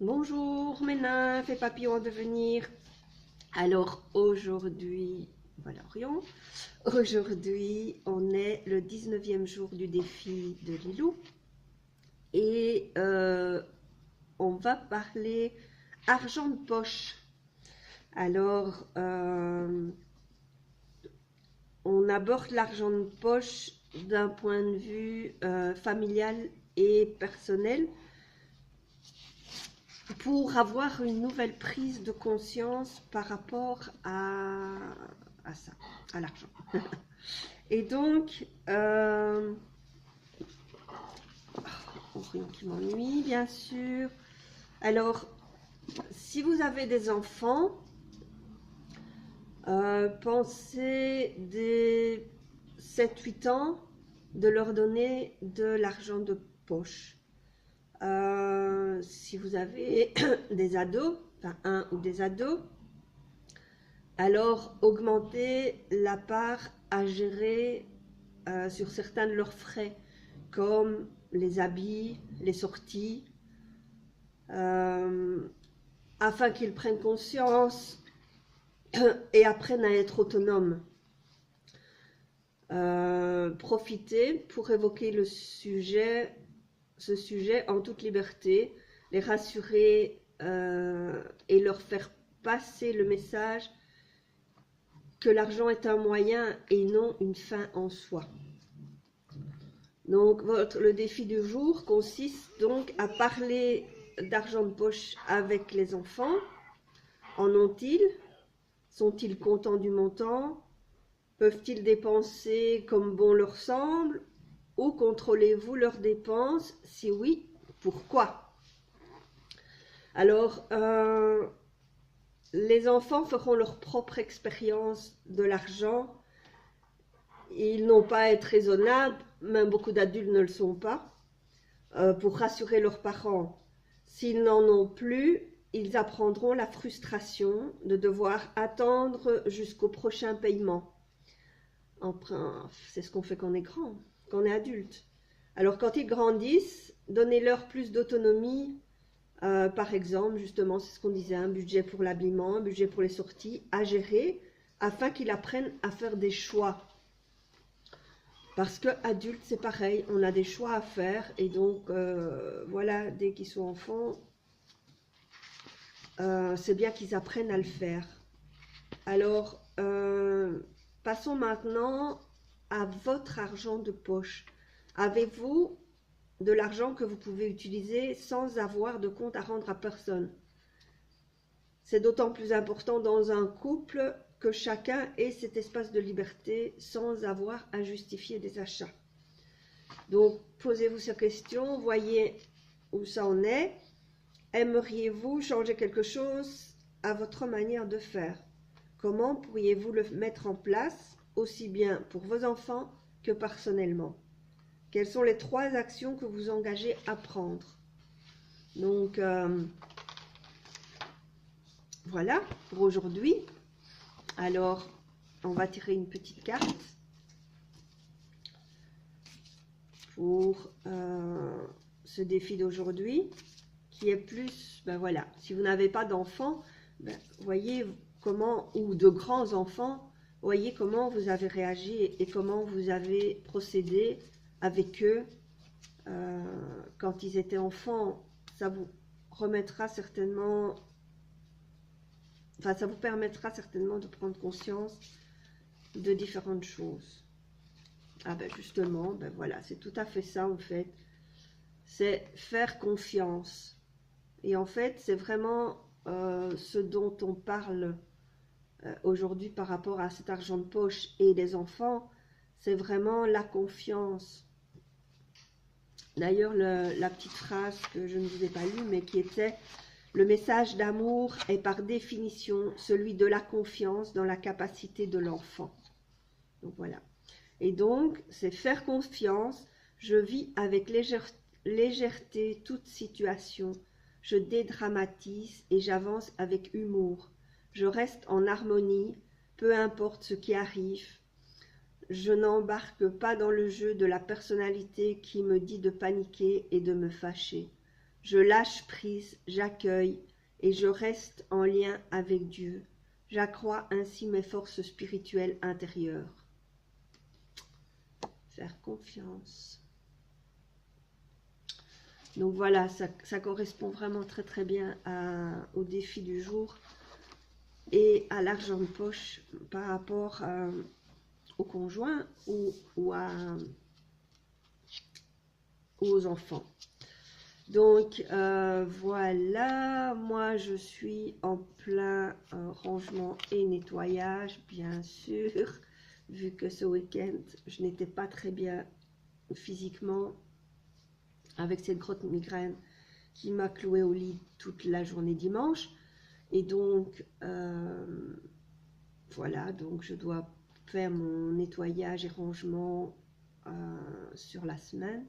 Bonjour mes nymphes et papillons en devenir. Alors aujourd'hui, voilà Orion, aujourd'hui on est le 19e jour du défi de Lilou et on va parler argent de poche. Alors on aborde l'argent de poche d'un point de vue familial et personnel, pour avoir une nouvelle prise de conscience par rapport à ça, à l'argent. Et donc, rien qui m'ennuie, bien sûr. Alors, si vous avez des enfants, pensez dès 7-8 ans de leur donner de l'argent de poche. Si vous avez des ados, enfin un ou des ados, alors augmentez la part à gérer sur certains de leurs frais, comme les habits, les sorties, afin qu'ils prennent conscience et apprennent à être autonomes. Profitez pour évoquer ce sujet en toute liberté, les rassurer et leur faire passer le message que l'argent est un moyen et non une fin en soi. Donc le défi du jour consiste donc à parler d'argent de poche avec les enfants. En ont-ils? Sont-ils contents du montant? Peuvent-ils dépenser comme bon leur semble? Ou contrôlez-vous leurs dépenses? Si oui, pourquoi? Alors, les enfants feront leur propre expérience de l'argent. Ils n'ont pas à être raisonnables, même beaucoup d'adultes ne le sont pas, pour rassurer leurs parents. S'ils n'en ont plus, ils apprendront la frustration de devoir attendre jusqu'au prochain paiement. C'est ce qu'on fait quand on est grand, quand on est adulte. Alors quand ils grandissent, donnez-leur plus d'autonomie. Par exemple, justement, c'est ce qu'on disait, un budget pour l'habillement, un budget pour les sorties, à gérer, afin qu'ils apprennent à faire des choix. Parce qu'adulte, c'est pareil, on a des choix à faire, et donc, voilà, dès qu'ils sont enfants, c'est bien qu'ils apprennent à le faire. Alors, passons maintenant à votre argent de poche. Avez-vous de l'argent que vous pouvez utiliser sans avoir de compte à rendre à personne? C'est d'autant plus important dans un couple que chacun ait cet espace de liberté sans avoir à justifier des achats. Donc, posez-vous ces questions, voyez où ça en est. Aimeriez-vous changer quelque chose à votre manière de faire? Comment pourriez-vous le mettre en place, aussi bien pour vos enfants que personnellement? Quelles sont les 3 actions que vous engagez à prendre? Donc, voilà pour aujourd'hui. Alors, on va tirer une petite carte pour ce défi d'aujourd'hui, qui est plus, ben voilà, si vous n'avez pas d'enfants, ben, voyez comment, ou de grands enfants, voyez comment vous avez réagi et comment vous avez procédé avec eux quand ils étaient enfants. Ça vous remettra certainement, enfin ça vous permettra certainement de prendre conscience de différentes choses. Ah ben justement, ben voilà, c'est tout à fait ça en fait. C'est faire confiance. Et en fait, c'est vraiment ce dont on parle aujourd'hui par rapport à cet argent de poche et les enfants. C'est vraiment la confiance. D'ailleurs, la petite phrase que je ne vous ai pas lue, mais qui était: le message d'amour est par définition celui de la confiance dans la capacité de l'enfant. Donc voilà. Et donc, c'est faire confiance. Je vis avec légèreté toute situation. Je dédramatise et j'avance avec humour. Je reste en harmonie, peu importe ce qui arrive. Je n'embarque pas dans le jeu de la personnalité qui me dit de paniquer et de me fâcher. Je lâche prise, j'accueille et je reste en lien avec Dieu. J'accrois ainsi mes forces spirituelles intérieures. Faire confiance. Donc voilà, ça correspond vraiment très très bien au défi du jour et à l'argent de poche par rapport au conjoint ou aux enfants. Donc voilà, moi je suis en plein rangement et nettoyage, bien sûr, vu que ce week-end je n'étais pas très bien physiquement avec cette grosse migraine qui m'a cloué au lit toute la journée dimanche. Et donc voilà, donc je dois faire mon nettoyage et rangement sur la semaine.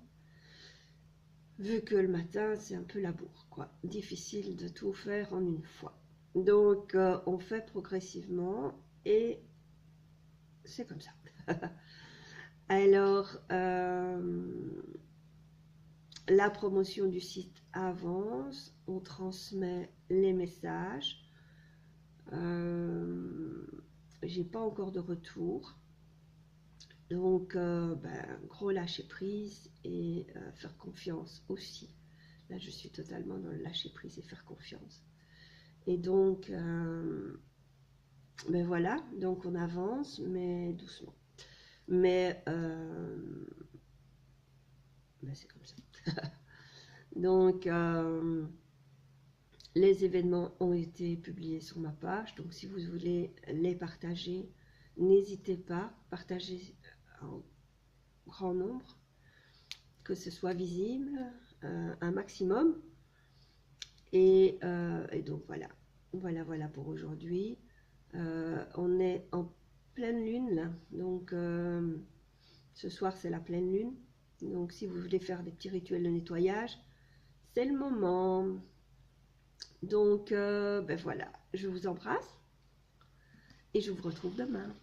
Vu que le matin, c'est un peu la bourre, quoi. Difficile de tout faire en une fois. Donc, on fait progressivement et c'est comme ça. Alors, la promotion du site avance. On transmet les messages. J'ai pas encore de retour. Donc, gros lâcher prise et faire confiance aussi. Là, je suis totalement dans le lâcher prise et faire confiance. Et donc, voilà, donc on avance, mais doucement. Mais c'est comme ça. Donc, les événements ont été publiés sur ma page. Donc, si vous voulez les partager, n'hésitez pas, partagez en grand nombre, que ce soit visible, un maximum. Et donc voilà pour aujourd'hui. On est en pleine lune là, donc ce soir c'est la pleine lune. Donc si vous voulez faire des petits rituels de nettoyage, c'est le moment. Donc voilà, je vous embrasse et je vous retrouve demain.